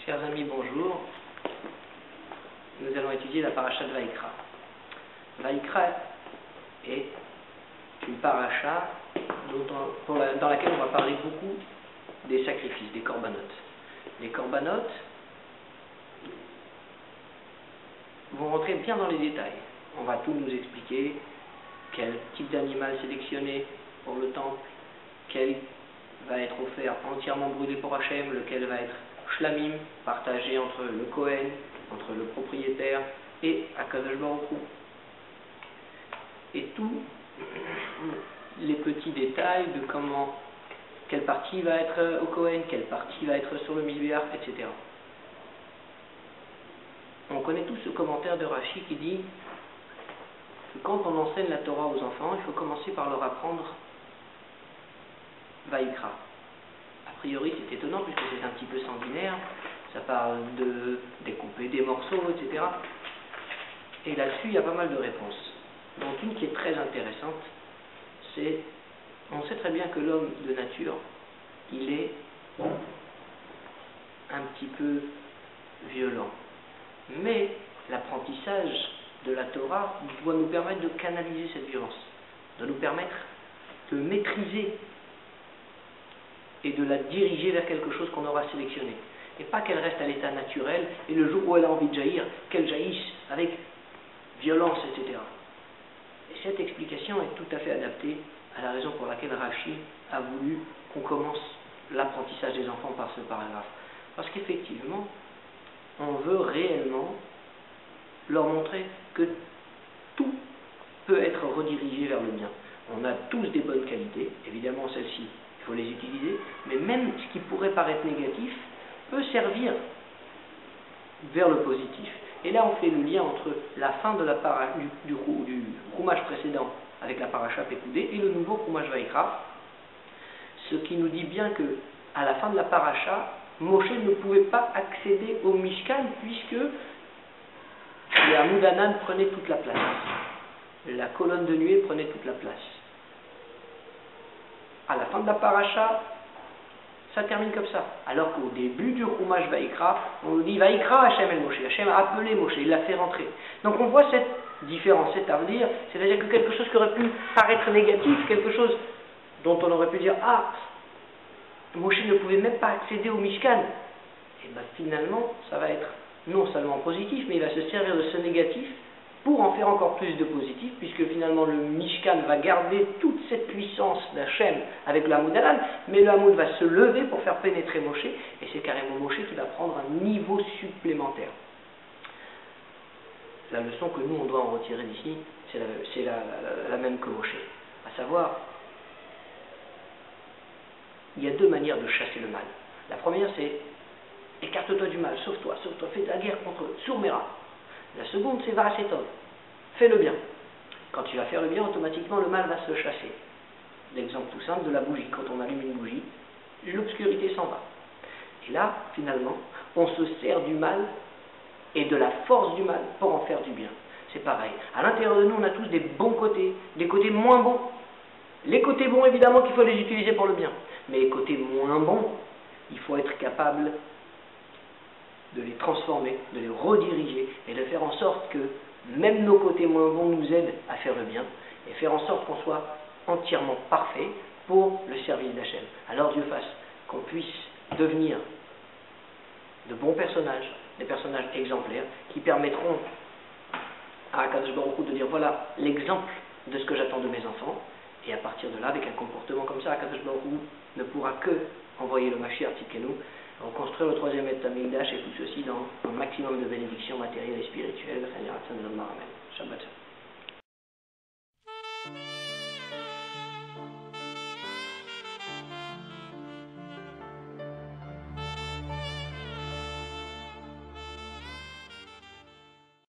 Chers amis, bonjour. Nous allons étudier la paracha de Vaïkra. Vaïkra est une paracha dans laquelle on va parler beaucoup des sacrifices, des corbanotes. Les corbanotes vont rentrer bien dans les détails. On va tout nous expliquer, quel type d'animal sélectionner pour le temple, quel va être offert entièrement brûlé pour Hachem, lequel va être shlamim, partagé entre le Kohen, entre le propriétaire et Akadosh Baruch Hu. Et tous les petits détails de quelle partie va être au Kohen, quelle partie va être sur le Mizbeach, etc. On connaît tous ce commentaire de Rashi qui dit que quand on enseigne la Torah aux enfants, il faut commencer par leur apprendre Vaïkra. A priori, c'est étonnant puisque c'est un petit peu sanguinaire, ça parle de découper des morceaux, etc. Et là-dessus, il y a pas mal de réponses. Donc une qui est très intéressante, c'est, on sait très bien que l'homme de nature, il est un petit peu violent. Mais l'apprentissage de la Torah doit nous permettre de canaliser cette violence, doit nous permettre de maîtriser et de la diriger vers quelque chose qu'on aura sélectionné. Et pas qu'elle reste à l'état naturel, et le jour où elle a envie de jaillir, qu'elle jaillisse avec violence, etc. Et cette explication est tout à fait adaptée à la raison pour laquelle Rashi a voulu qu'on commence l'apprentissage des enfants par ce paragraphe. Parce qu'effectivement, on veut réellement leur montrer que tout peut être redirigé vers le bien. On a tous des bonnes qualités, évidemment celles-ci, il faut les utiliser, mais même ce qui pourrait paraître négatif peut servir vers le positif. Et là, on fait le lien entre la fin de la du Chumash précédent avec la paracha Pekudei et le nouveau Chumash Vaïkra, ce qui nous dit bien que à la fin de la paracha, Moshe ne pouvait pas accéder au Mishkan puisque les Amoud Anan prenaient toute la place. La colonne de nuée prenait toute la place. À la fin de la paracha, ça termine comme ça. Alors qu'au début du Chumash Vaïkra, on nous dit Vaïkra Hachem el Moshe. Hachem a appelé Moshe, il l'a fait rentrer. Donc on voit cette différence, c'est-à-dire que quelque chose qui aurait pu paraître négatif, quelque chose dont on aurait pu dire ah, Moshe ne pouvait même pas accéder au Mishkan. Et bien finalement, ça va être non seulement positif, mais il va se servir de ce négatif pour en faire encore plus de positif, puisque finalement le Mishkan va garder toute cette puissance d'Hachem avec le Amoud Anan, mais le Hamoud va se lever pour faire pénétrer Moshe, et c'est carrément Moshe qui va prendre un niveau supplémentaire. La leçon que nous on doit en retirer d'ici, c'est la même que Moshe, à savoir, il y a deux manières de chasser le mal. La première c'est écarte-toi du mal, sauve-toi, fais de la guerre contre eux, Surmera. La seconde, c'est Va'asetov, fais le bien. Quand tu vas faire le bien, automatiquement le mal va se chasser. L'exemple tout simple de la bougie. Quand on allume une bougie, l'obscurité s'en va. Et là, finalement, on se sert du mal et de la force du mal pour en faire du bien. C'est pareil. À l'intérieur de nous, on a tous des bons côtés, des côtés moins bons. Les côtés bons, évidemment, qu'il faut les utiliser pour le bien. Mais les côtés moins bons, il faut être capable de les transformer, de les rediriger et de faire en sorte que même nos côtés moins bons nous aident à faire le bien et faire en sorte qu'on soit entièrement parfait pour le service d'Hachem. Alors Dieu fasse qu'on puisse devenir de bons personnages, des personnages exemplaires qui permettront à Akadosh Baruch Hu de dire voilà l'exemple de ce que j'attends de mes enfants, et à partir de là, avec un comportement comme ça, Akadosh Baruch Hu ne pourra que envoyer le Mashiach Tzidkenu, reconstruire le troisième Beth Amikdash, et tout ceci dans un maximum de bénédictions matérielles et spirituelles. Shabbat shalom.